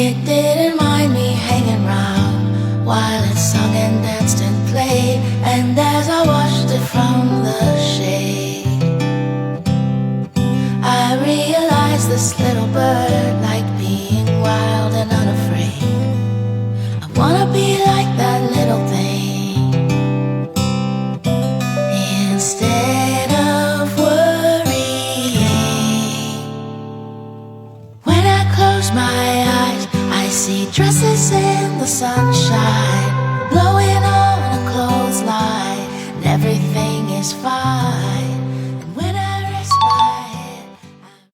It didn't mind me hanging round while it sung and danced and played. And as I watched it from the shade, I realized this little bird liked being wild and unafraid. I wanna be like that little thing. Instead of worrying, when I close my eyes, I see dresses in the sunshine, blowing on a clothesline, and everything is fine.